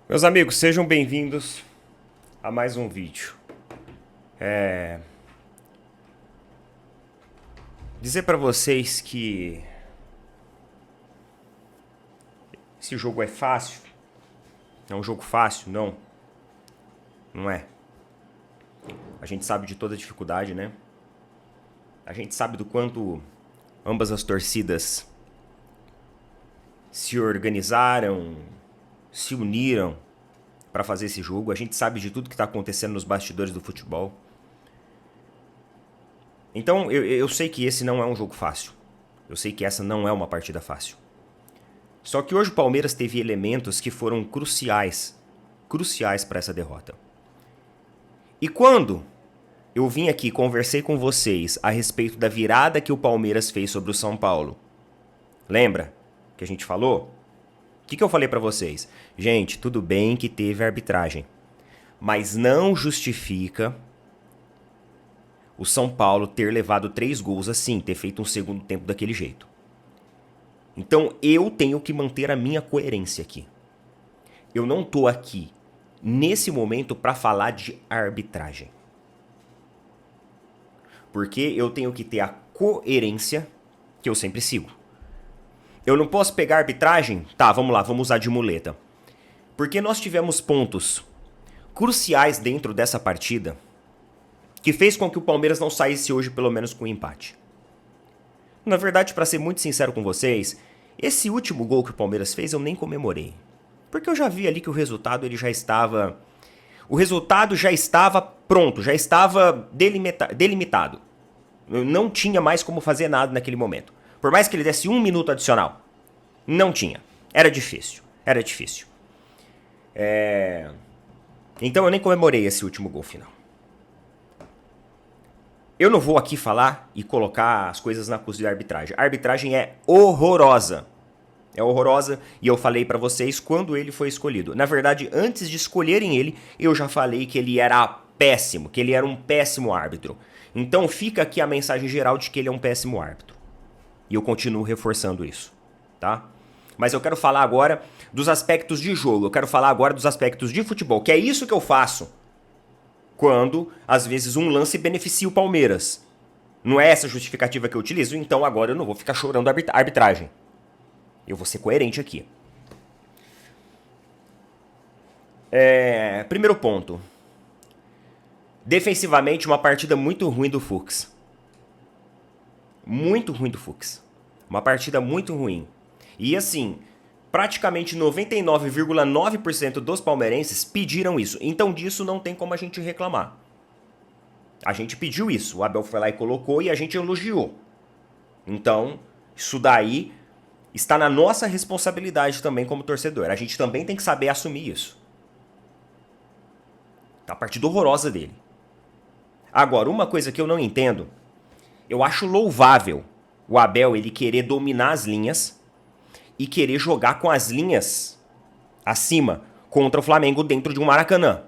Meus amigos, sejam bem-vindos a mais um vídeo. Dizer pra vocês que esse jogo é fácil. É um jogo fácil? Não. Não é. A gente sabe de toda a dificuldade, né? A gente sabe do quanto ambas as torcidas se organizaram, se uniram para fazer esse jogo. A gente sabe de tudo que está acontecendo nos bastidores do futebol. Então eu sei que esse não é um jogo fácil. Eu sei que essa não é uma partida fácil. Só que hoje o Palmeiras teve elementos que foram cruciais para essa derrota. E quando eu vim aqui e conversei com vocês a respeito da virada que o Palmeiras fez sobre o São Paulo, lembra que a gente falou? O que eu falei pra vocês? Gente, tudo bem que teve arbitragem, mas não justifica o São Paulo ter levado 3 gols assim, ter feito um segundo tempo daquele jeito. Então eu tenho que manter a minha coerência aqui. Eu não tô aqui, nesse momento, pra falar de arbitragem. Porque eu tenho que ter a coerência que eu sempre sigo. Eu não posso pegar a arbitragem? Tá, vamos lá, vamos usar de muleta. Porque nós tivemos pontos cruciais dentro dessa partida que fez com que o Palmeiras não saísse hoje pelo menos com um empate. Na verdade, pra ser muito sincero com vocês, esse último gol que o Palmeiras fez eu nem comemorei. Porque eu já vi ali que o resultado ele já estava... O resultado já estava pronto, já estava delimitado. Eu não tinha mais como fazer nada naquele momento. Por mais que ele desse 1 minuto adicional, não tinha. Era difícil. Então eu nem comemorei esse último gol final. Eu não vou aqui falar e colocar as coisas na custa da arbitragem. A arbitragem é horrorosa. É horrorosa e eu falei pra vocês quando ele foi escolhido. Na verdade, antes de escolherem ele, eu já falei que ele era péssimo, que ele era um péssimo árbitro. Então fica aqui a mensagem geral de que ele é um péssimo árbitro. E eu continuo reforçando isso, tá? Mas eu quero falar agora dos aspectos de jogo, eu quero falar agora dos aspectos de futebol, que é isso que eu faço quando, às vezes, um lance beneficia o Palmeiras. Não é essa justificativa que eu utilizo, então agora eu não vou ficar chorando a arbitragem. Eu vou ser coerente aqui. Primeiro ponto. Defensivamente, uma partida muito ruim do Fux. Muito ruim do Fux. Uma partida muito ruim. E assim, praticamente 99,9% dos palmeirenses pediram isso. Então disso não tem como a gente reclamar. A gente pediu isso. O Abel foi lá e colocou e a gente elogiou. Então, isso daí está na nossa responsabilidade também como torcedor. A gente também tem que saber assumir isso. Tá a partida horrorosa dele. Agora, uma coisa que eu não entendo, eu acho louvável o Abel ele querer dominar as linhas e querer jogar com as linhas acima contra o Flamengo dentro de um Maracanã.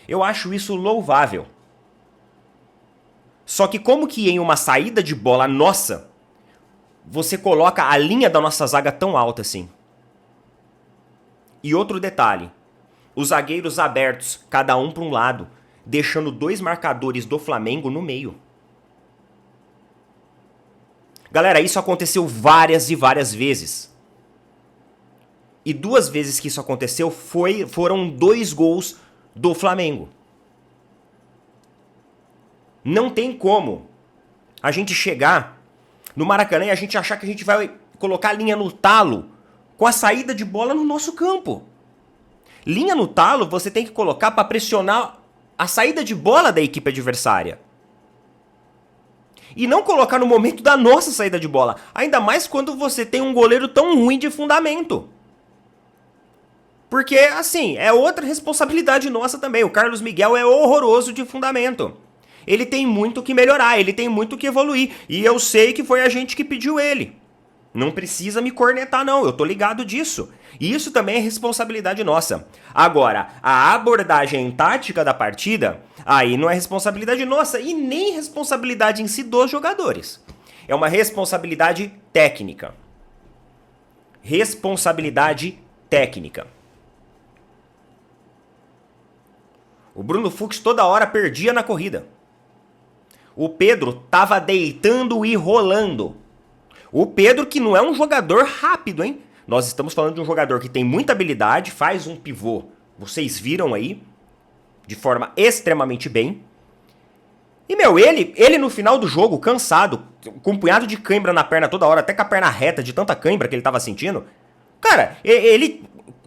Eu acho isso louvável. Só que como que em uma saída de bola nossa, você coloca a linha da nossa zaga tão alta assim? E outro detalhe, os zagueiros abertos, cada um para um lado, deixando 2 marcadores do Flamengo no meio. Galera, isso aconteceu várias e várias vezes. E 2 vezes que isso aconteceu foram 2 gols do Flamengo. Não tem como a gente chegar no Maracanã e a gente achar que a gente vai colocar a linha no talo com a saída de bola no nosso campo. Linha no talo você tem que colocar para pressionar a saída de bola da equipe adversária. E não colocar no momento da nossa saída de bola. Ainda mais quando você tem um goleiro tão ruim de fundamento. Porque, assim, é outra responsabilidade nossa também. O Carlos Miguel é horroroso de fundamento. Ele tem muito que melhorar, ele tem muito que evoluir. E eu sei que foi a gente que pediu ele. Não precisa me cornetar, não. Eu tô ligado disso. E isso também é responsabilidade nossa. Agora, a abordagem tática da partida, aí não é responsabilidade nossa e nem responsabilidade em si dos jogadores. É uma responsabilidade técnica. Responsabilidade técnica. O Bruno Fux toda hora perdia na corrida. O Pedro tava deitando e rolando. O Pedro que não é um jogador rápido, hein? Nós estamos falando de um jogador que tem muita habilidade, faz um pivô, vocês viram aí, de forma extremamente bem. E, meu, ele no final do jogo, cansado, com um punhado de cãibra na perna toda hora, até com a perna reta de tanta cãibra que ele tava sentindo, cara, ele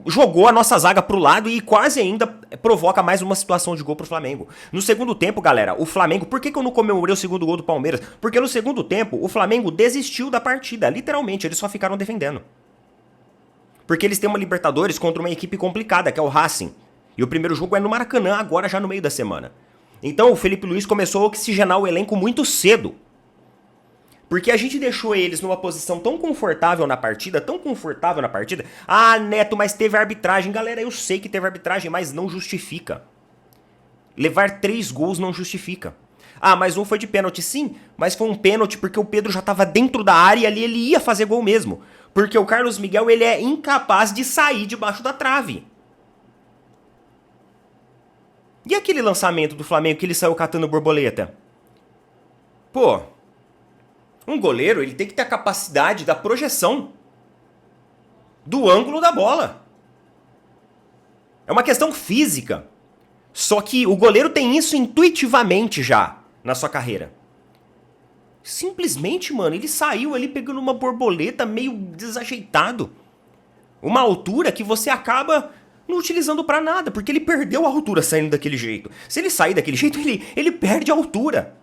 jogou a nossa zaga pro lado e quase ainda provoca mais uma situação de gol pro Flamengo. No segundo tempo, galera, o Flamengo... Por que eu não comemorei o segundo gol do Palmeiras? Porque no segundo tempo, o Flamengo desistiu da partida, literalmente, eles só ficaram defendendo. Porque eles têm uma Libertadores contra uma equipe complicada, que é o Racing. E o primeiro jogo é no Maracanã, agora já no meio da semana. Então o Felipe Luiz começou a oxigenar o elenco muito cedo. Porque a gente deixou eles numa posição tão confortável na partida, tão confortável na partida. Ah, Neto, mas teve arbitragem. Galera, eu sei que teve arbitragem, mas não justifica. Levar 3 gols não justifica. Ah, mas um foi de pênalti. Sim, mas foi um pênalti porque o Pedro já estava dentro da área e ali ele ia fazer gol mesmo. Porque o Carlos Miguel, ele é incapaz de sair debaixo da trave. E aquele lançamento do Flamengo que ele saiu catando borboleta? Pô, um goleiro, ele tem que ter a capacidade da projeção do ângulo da bola. É uma questão física. Só que o goleiro tem isso intuitivamente já na sua carreira. Simplesmente, mano, ele saiu ali pegando uma borboleta meio desajeitado. Uma altura que você acaba não utilizando pra nada, porque ele perdeu a altura saindo daquele jeito. Se ele sair daquele jeito, ele perde a altura.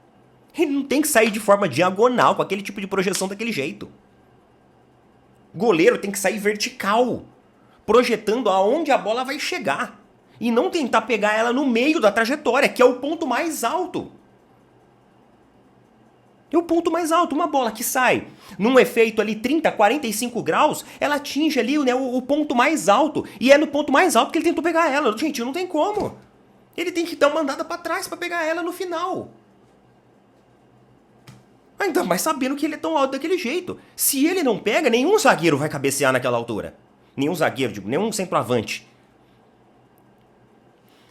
Ele não tem que sair de forma diagonal, com aquele tipo de projeção daquele jeito. Goleiro tem que sair vertical, projetando aonde a bola vai chegar. E não tentar pegar ela no meio da trajetória, que é o ponto mais alto. É o ponto mais alto, uma bola que sai num efeito ali 30, 45 graus, ela atinge ali, né, o ponto mais alto. E é no ponto mais alto que ele tentou pegar ela. Gente, não tem como. Ele tem que dar uma andada pra trás pra pegar ela no final. Ainda mais sabendo que ele é tão alto daquele jeito. Se ele não pega, nenhum zagueiro vai cabecear naquela altura. Nenhum zagueiro, nenhum centroavante.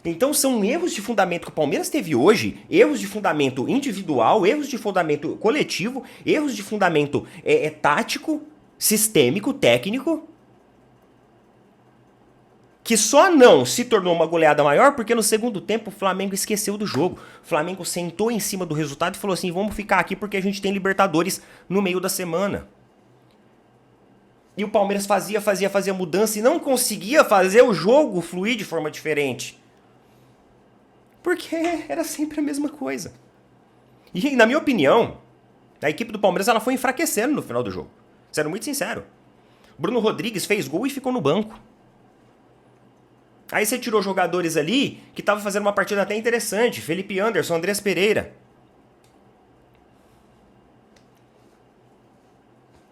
Então são erros de fundamento que o Palmeiras teve hoje, erros de fundamento individual, erros de fundamento coletivo, erros de fundamento tático, sistêmico, técnico, que só não se tornou uma goleada maior porque no segundo tempo o Flamengo esqueceu do jogo. O Flamengo sentou em cima do resultado e falou assim, vamos ficar aqui porque a gente tem Libertadores no meio da semana. E o Palmeiras fazia mudança e não conseguia fazer o jogo fluir de forma diferente. Porque era sempre a mesma coisa. E, na minha opinião, a equipe do Palmeiras ela foi enfraquecendo no final do jogo. Sendo muito sincero. Bruno Rodrigues fez gol e ficou no banco. Aí você tirou jogadores ali que estavam fazendo uma partida até interessante. Felipe Anderson, Andrés Pereira.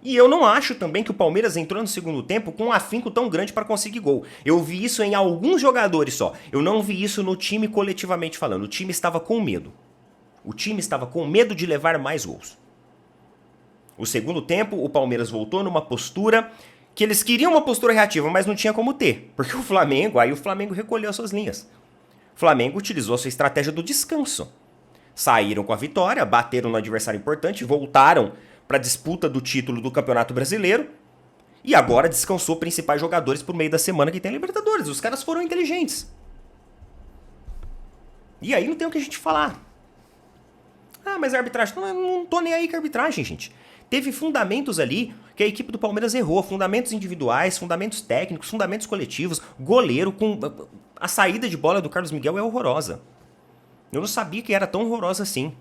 E eu não acho também que o Palmeiras entrou no segundo tempo com um afinco tão grande para conseguir gol. Eu vi isso em alguns jogadores só. Eu não vi isso no time coletivamente falando. O time estava com medo. O time estava com medo de levar mais gols. O segundo tempo, o Palmeiras voltou numa postura que eles queriam uma postura reativa, mas não tinha como ter. Porque o Flamengo recolheu as suas linhas. O Flamengo utilizou a sua estratégia do descanso. Saíram com a vitória, bateram no adversário importante, voltaram para a disputa do título do Campeonato Brasileiro e agora descansou principais jogadores por meio da semana que tem Libertadores. Os caras foram inteligentes. E aí não tem o que a gente falar. Ah, mas a arbitragem... Não tô nem aí com a arbitragem, gente. Teve fundamentos ali que a equipe do Palmeiras errou. Fundamentos individuais, fundamentos técnicos, fundamentos coletivos. Goleiro com... A saída de bola do Carlos Miguel é horrorosa. Eu não sabia que era tão horrorosa assim.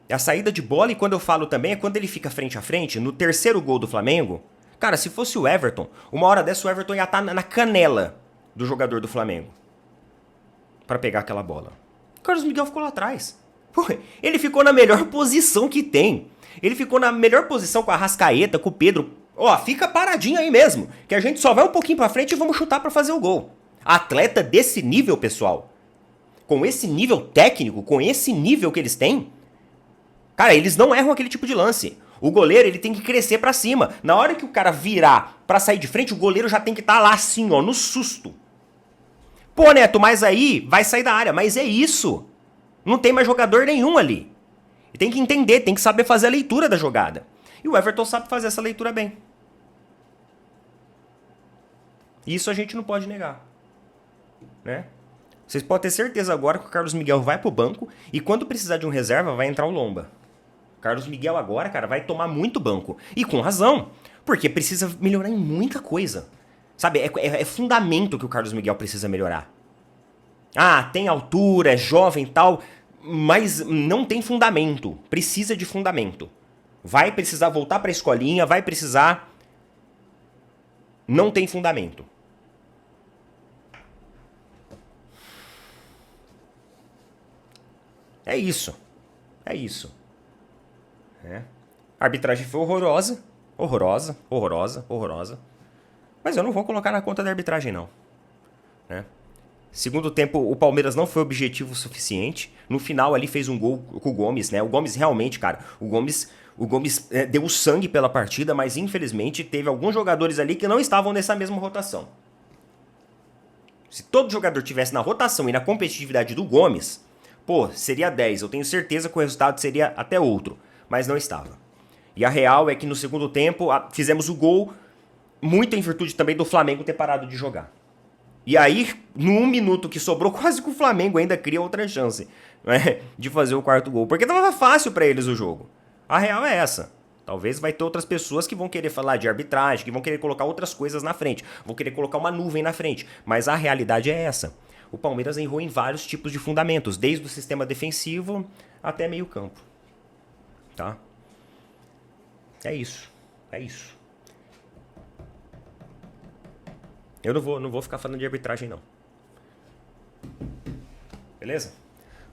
A saída de bola, e quando eu falo também, é quando ele fica frente a frente, no terceiro gol do Flamengo. Cara, se fosse o Everton, uma hora dessa o Everton ia estar na canela do jogador do Flamengo para pegar aquela bola. O Carlos Miguel ficou lá atrás. Pô, ele ficou na melhor posição que tem. Ele ficou na melhor posição com a Arrascaeta, com o Pedro. Ó, fica paradinho aí mesmo, que a gente só vai um pouquinho pra frente e vamos chutar pra fazer o gol. Atleta desse nível, pessoal, com esse nível técnico, com esse nível que eles têm, cara, eles não erram aquele tipo de lance. O goleiro, ele tem que crescer pra cima. Na hora que o cara virar pra sair de frente, o goleiro já tem que estar lá assim, ó, no susto. Pô, Neto, mas aí vai sair da área. Mas é isso. Não tem mais jogador nenhum ali. E tem que entender, tem que saber fazer a leitura da jogada. E o Everton sabe fazer essa leitura bem. Isso a gente não pode negar. Né? Vocês podem ter certeza agora que o Carlos Miguel vai pro banco e quando precisar de um reserva vai entrar o Lomba. O Carlos Miguel agora, cara, vai tomar muito banco. E com razão. Porque precisa melhorar em muita coisa. Sabe, é fundamento que o Carlos Miguel precisa melhorar. Ah, tem altura, é jovem e tal, mas não tem fundamento. Precisa de fundamento. Vai precisar voltar pra escolinha, vai precisar... Não tem fundamento. É isso. É isso. É. A arbitragem foi horrorosa. Horrorosa, horrorosa, horrorosa. Mas eu não vou colocar na conta da arbitragem, não. Né? Segundo tempo, o Palmeiras não foi objetivo o suficiente. No final ali fez um gol com o Gomes, né? O Gomes realmente, cara, o Gomes deu sangue pela partida, mas infelizmente teve alguns jogadores ali que não estavam nessa mesma rotação. Se todo jogador tivesse na rotação e na competitividade do Gomes, pô, seria 10. Eu tenho certeza que o resultado seria até outro, mas não estava. E a real é que no segundo tempo fizemos o gol muito em virtude também do Flamengo ter parado de jogar. E aí, no 1 minuto que sobrou, quase que o Flamengo ainda cria outra chance, né, de fazer o quarto gol. Porque tava fácil pra eles o jogo. A real é essa. Talvez vai ter outras pessoas que vão querer falar de arbitragem, que vão querer colocar outras coisas na frente, vão querer colocar uma nuvem na frente. Mas a realidade é essa. O Palmeiras errou em vários tipos de fundamentos, desde o sistema defensivo até meio campo. Tá? É isso. É isso. Eu não vou ficar falando de arbitragem, não. Beleza?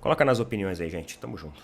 Coloca nas opiniões aí, gente. Tamo junto.